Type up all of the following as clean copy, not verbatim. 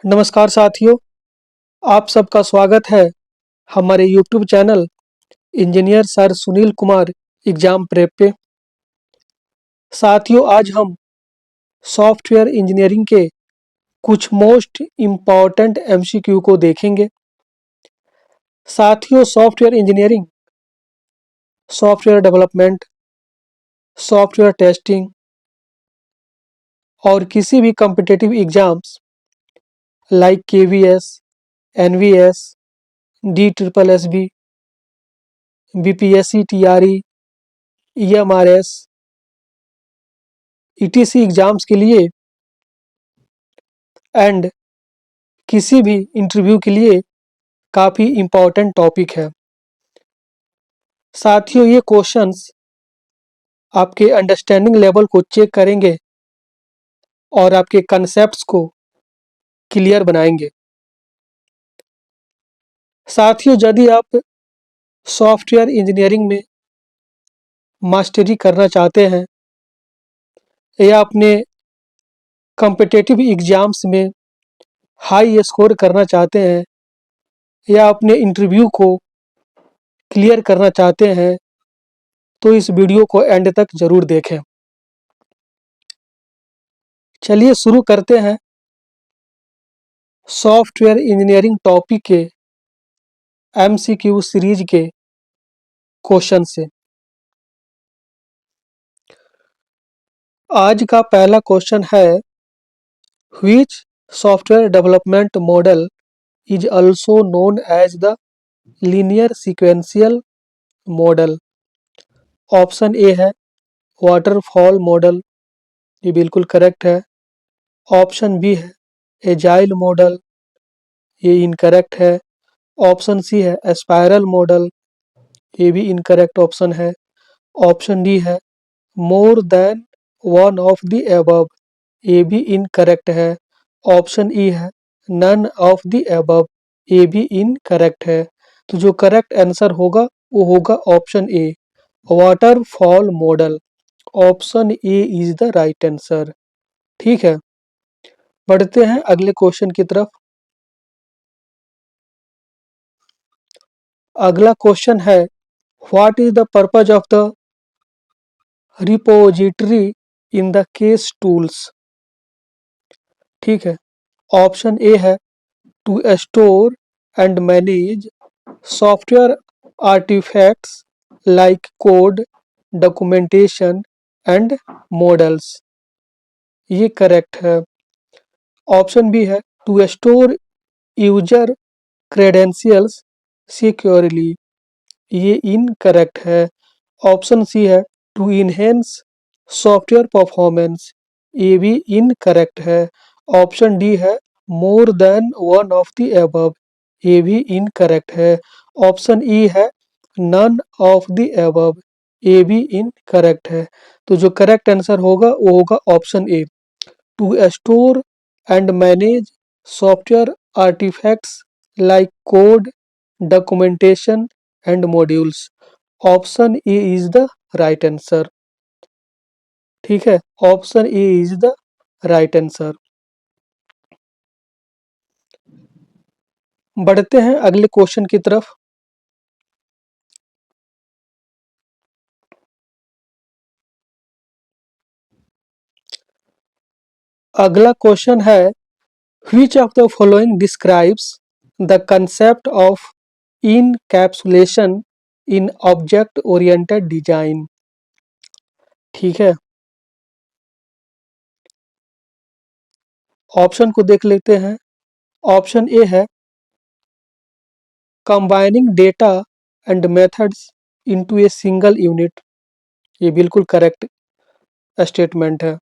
नमस्कार साथियों, आप सबका स्वागत है हमारे YouTube channel engineer sir Sunil Kumar exam prep पे। साथियों, आज हम सॉफ्टवेयर इंजीनियरिंग के कुछ मोस्ट इम्पॉर्टेंट MCQ को देखेंगे। साथियों, software engineering, software development, software testing और किसी भी competitive exams like KVS, NVS, DSSB, BPSC, TRE, EMRS, ETC exams के लिए एंड किसी भी इंटरव्यू के लिए काफ़ी इम्पोर्टेंट टॉपिक है। साथियों, ये क्वेश्चंस आपके अंडरस्टैंडिंग लेवल को चेक करेंगे और आपके कंसेप्ट्स को क्लियर बनाएंगे। साथियों, यदि आप सॉफ्टवेयर इंजीनियरिंग में मास्टरी करना चाहते हैं या अपने कॉम्पिटिटिव एग्जाम्स में हाई स्कोर करना चाहते हैं या अपने इंटरव्यू को क्लियर करना चाहते हैं तो इस वीडियो को एंड तक ज़रूर देखें। चलिए शुरू करते हैं सॉफ्टवेयर इंजीनियरिंग टॉपिक के MCQ सीरीज के क्वेश्चन से। आज का पहला क्वेश्चन है, which software development model is also known as the linear sequential model. Option A है वाटरफॉल मॉडल, ये बिल्कुल करेक्ट है। ऑप्शन बी है एजाइल मॉडल, ये इनकरेक्ट है। ऑप्शन सी है स्पाइरल मॉडल, ये भी इनकरेक्ट ऑप्शन है। ऑप्शन डी है more than one of the above, ये भी इनकरेक्ट है। ऑप्शन ई है नन ऑफ द एबव, ये भी इनकरेक्ट है। तो जो करेक्ट आंसर होगा वो होगा option A, waterfall model. Option A is the right answer. ठीक है, बढ़ते हैं अगले क्वेश्चन की तरफ। अगला क्वेश्चन है, what is the purpose of the repository in the case tools. ठीक है, ऑप्शन ए है to store and manage software artifacts like code, documentation and models, ये करेक्ट है। ऑप्शन बी है to store user credentials securely, ये incorrect है। Option C है to enhance software performance, ये भी इनकरेक्ट है। ऑप्शन डी है more than one of the above, ये भी इनकरेक्ट है। ऑप्शन ई है नन ऑफ द एबव, ये भी इनकरेक्ट है। तो जो करेक्ट आंसर होगा वो होगा option A, to store and manage software artifacts like code, documentation and modules. Option A is the right answer. ठीक है, option A is the right answer. बढ़ते हैं अगले क्वेश्चन की तरफ। अगला क्वेश्चन है, which of the following describes the concept of encapsulation in object oriented design. ठीक है, ऑप्शन को देख लेते हैं। ऑप्शन ए है combining data and methods into a single unit, ये बिल्कुल करेक्ट स्टेटमेंट है।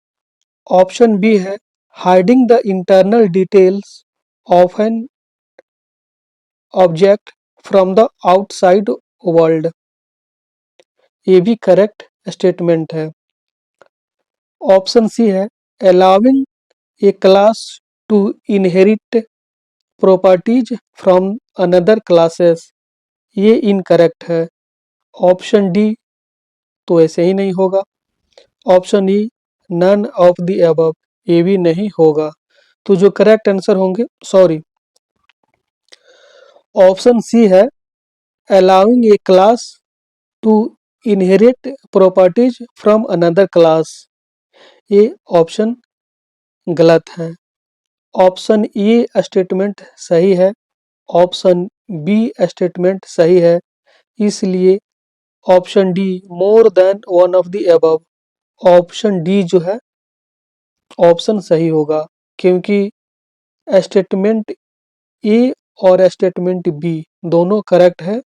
ऑप्शन बी है hiding the internal details of an object from the outside world, ये भी करेक्ट स्टेटमेंट है। ऑप्शन सी है allowing a class to inherit properties from another classes, ये incorrect है। ऑप्शन डी तो ऐसे ही नहीं होगा। Option E none of the above, ये भी नहीं होगा। तो जो करेक्ट आंसर होंगे, सॉरी, ऑप्शन सी है allowing a class to inherit properties from another class. ये ऑप्शन गलत है। ऑप्शन ए स्टेटमेंट सही है। ऑप्शन बी स्टेटमेंट सही है। इसलिए option D more than one of the above, option D जो है ऑप्शन सही होगा, क्योंकि स्टेटमेंट ए और स्टेटमेंट बी दोनों करेक्ट है।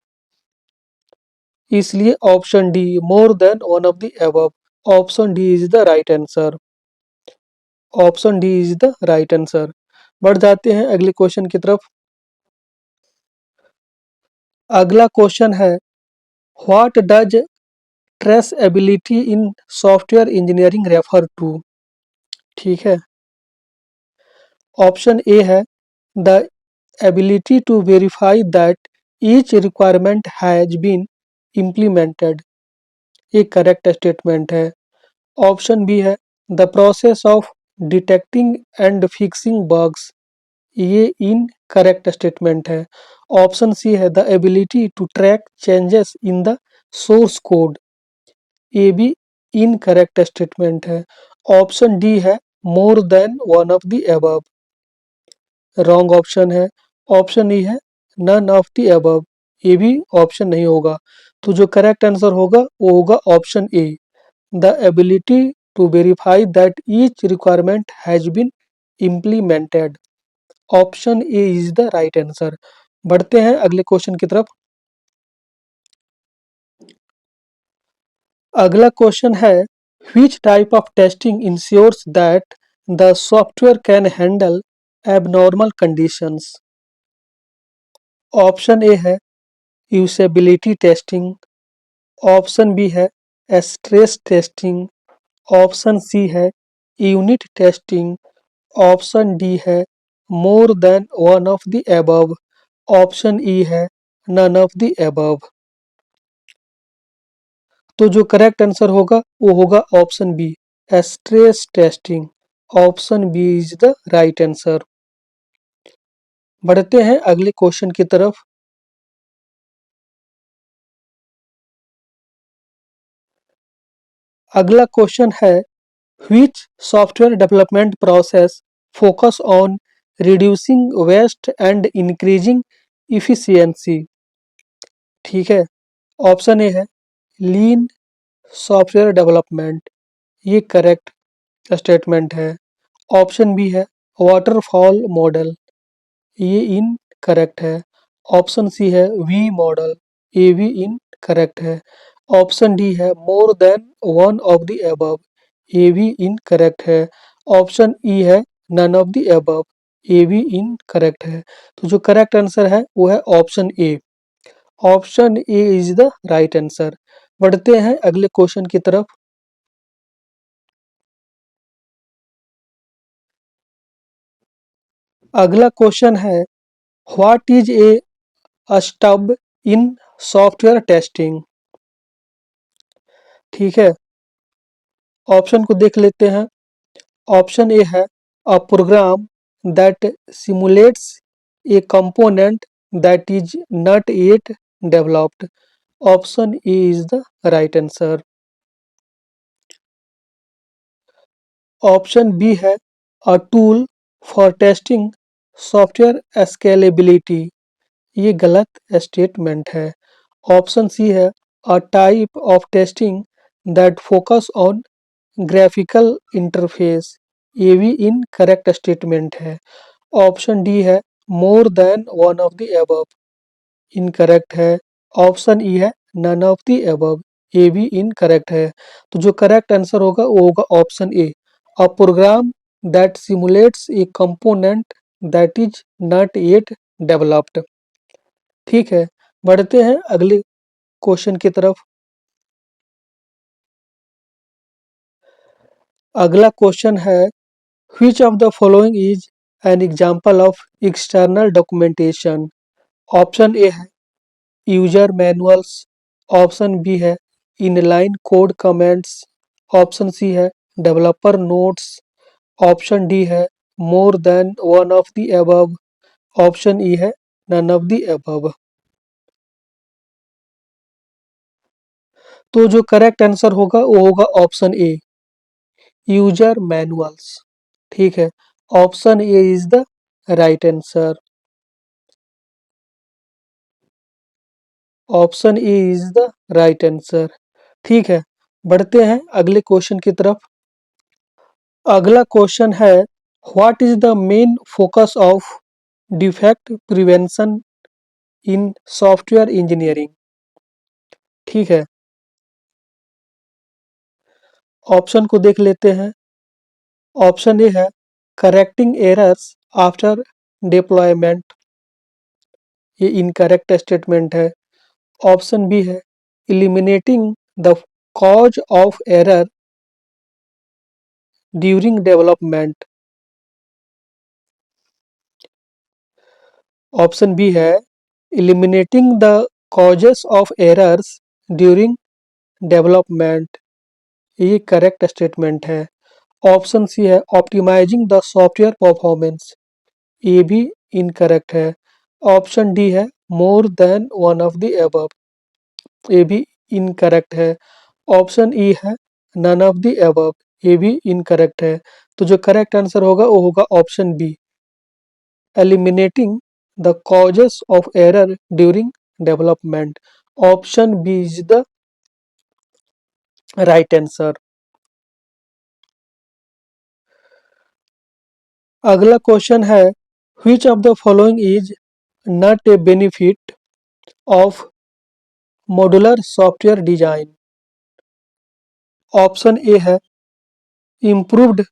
इसलिए option D more than one of the above, option D is the right answer. Option D is the right answer. बढ़ जाते हैं अगले क्वेश्चन की तरफ। अगला क्वेश्चन है what does traceability in software engineering refer to. ठीक है, ऑप्शन ए है the ability to verify that each requirement has been implemented. ये करेक्ट स्टेटमेंट है। ऑप्शन बी है the process of detecting and fixing bugs. ये incorrect statement है। Option C है the ability to track changes in the source code. ये भी incorrect statement है। Option D है more than one of the above, wrong option है। Option E है none of the above, ये भी ऑप्शन नहीं होगा। तो जो करेक्ट आंसर होगा वो होगा option A, the ability to verify that each requirement has been implemented. Option A is the right answer. बढ़ते हैं अगले क्वेश्चन की तरफ। अगला क्वेश्चन है which type of testing ensures that the software can handle abnormal conditions. Option A है usability testing. Option B है stress testing. Option C है यूनिट टेस्टिंग। ऑप्शन डी है more than one of the above. Option E है none of the above. तो जो correct answer होगा वो होगा option B, stress testing. Option B is the right answer. बढ़ते हैं अगले क्वेश्चन की तरफ। अगला क्वेश्चन है which software development process focus on reducing waste and increasing efficiency. ठीक है, ऑप्शन ए है लीन सॉफ्टवेयर डेवलपमेंट। ये करेक्ट स्टेटमेंट है। ऑप्शन बी है वाटरफॉल मॉडल। ये इनकरेक्ट है। ऑप्शन सी है वी मॉडल। ये भी इनकरेक्ट है। ऑप्शन डी है more than one of the above. ये भी इनकरेक्ट है। ऑप्शन ई है नन ऑफ द अबव। ये भी इनकरेक्ट है। तो जो करेक्ट आंसर है वो है option A. Option A is the right answer. बढ़ते हैं अगले क्वेश्चन की तरफ। अगला क्वेश्चन है what is a stub in software testing. ठीक है, ऑप्शन को देख लेते हैं। ऑप्शन ए है a program that simulates a component that is not yet developed. Option A is the right answer. Option B है a tool for testing software scalability. ये गलत स्टेटमेंट है। ऑप्शन सी है a type of testing that focus on graphical interface. ये भी incorrect statement है। Option D है more than one of the above. Incorrect है। ऑप्शन ई है नन ऑफ द अबव। ये भी इनकरेक्ट है। तो जो करेक्ट आंसर होगा वो होगा option A, a program that simulates a component that is not yet developed. ठीक है, बढ़ते हैं अगले क्वेश्चन की तरफ। अगला क्वेश्चन है which of the following is an example of external documentation. Option A है यूजर मैनुअल्स। ऑप्शन बी है inline code comments. Option C है डेवलपर नोट्स। ऑप्शन डी है more than one of the above? Option E है none of the above। तो जो correct answer होगा वो होगा ऑप्शन ए, यूजर मैनुअल्स। ठीक है, option A is the right answer. Option A is the right answer. ठीक है, बढ़ते हैं अगले क्वेश्चन की तरफ। अगला क्वेश्चन है, what is the main focus of defect prevention in software engineering. ठीक है, ऑप्शन को देख लेते हैं। ऑप्शन ए है करेक्टिंग एरर्स आफ्टर डिप्लॉयमेंट, ये इनकरेक्ट स्टेटमेंट है। ऑप्शन बी है eliminating the cause of error during development. Option B है eliminating the causes of errors during development, ये करेक्ट स्टेटमेंट है। ऑप्शन सी है ऑप्टिमाइजिंग द सॉफ्टवेयर परफॉर्मेंस, ये भी incorrect है। ऑप्शन डी है more than one of the above, ये भी इनकरेक्ट है। ऑप्शन ई है नन ऑफ द अबव, ये भी इनकरेक्ट है। तो जो करेक्ट आंसर होगा वो होगा option B, eliminating the causes of error during development. Option B is the right answer. अगला क्वेश्चन है, which of the following is not a benefit of modular software design. Option A है improved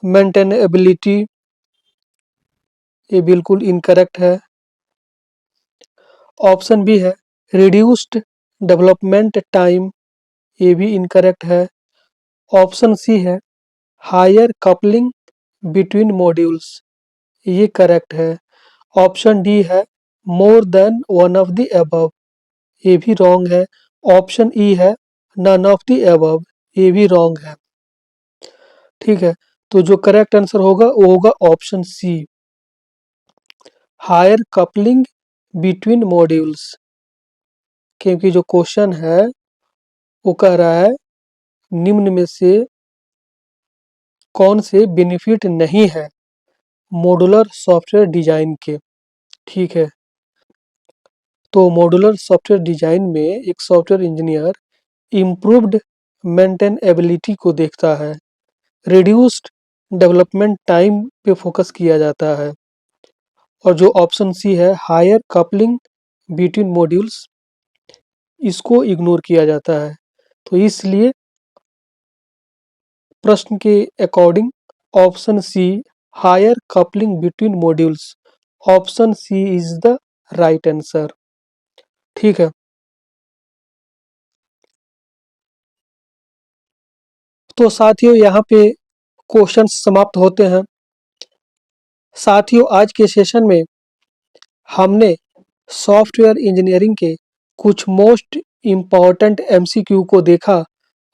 maintainability, ये बिल्कुल incorrect है। Option B है reduced development time, ये भी incorrect है। ऑप्शन सी है हायर कपलिंग बिटवीन मॉड्यूल्स, ये करेक्ट है। ऑप्शन डी है more than one of the above, ये भी रॉन्ग है। ऑप्शन ई है नन ऑफ द अबव, ये भी रॉन्ग है। ठीक है, तो जो करेक्ट आंसर होगा वो होगा option C, higher coupling between modules. क्योंकि जो क्वेश्चन है वो कह रहा है निम्न में से कौन से बेनिफिट नहीं है मॉड्यूलर सॉफ्टवेयर डिजाइन के। ठीक है, तो मॉड्यूलर सॉफ्टवेयर डिजाइन में एक सॉफ्टवेयर इंजीनियर इम्प्रूव्ड मेंटेनेबिलिटी को देखता है, रिड्यूस्ड डेवलपमेंट टाइम पे फोकस किया जाता है, और जो ऑप्शन सी है हायर कपलिंग बिटवीन मॉड्यूल्स, इसको इग्नोर किया जाता है। तो इसलिए प्रश्न के according option C, higher coupling between modules, option C is the right answer. ठीक है, तो साथियों यहाँ पे क्वेश्चन समाप्त होते हैं। साथियों आज के सेशन में हमने सॉफ्टवेयर इंजीनियरिंग के कुछ मोस्ट इम्पॉर्टेंट एमसीक्यू को देखा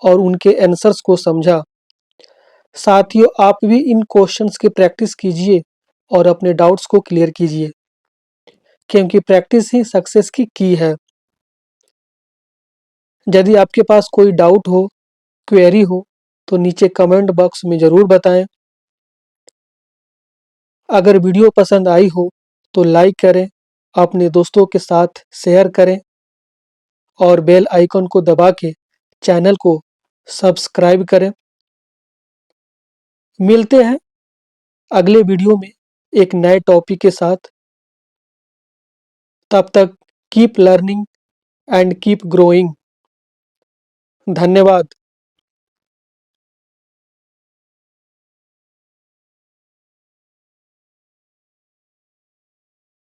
और उनके आंसर्स को समझा। साथियों आप भी इन क्वेश्चंस की प्रैक्टिस कीजिए और अपने डाउट्स को क्लियर कीजिए, क्योंकि प्रैक्टिस ही सक्सेस की है। यदि आपके पास कोई डाउट हो, क्वेरी हो, तो नीचे कमेंट बॉक्स में ज़रूर बताएं। अगर वीडियो पसंद आई हो तो लाइक करें, अपने दोस्तों के साथ शेयर करें और बेल आइकन को दबा के चैनल को सब्सक्राइब करें। मिलते हैं अगले वीडियो में एक नए टॉपिक के साथ। तब तक keep learning and keep growing. धन्यवाद।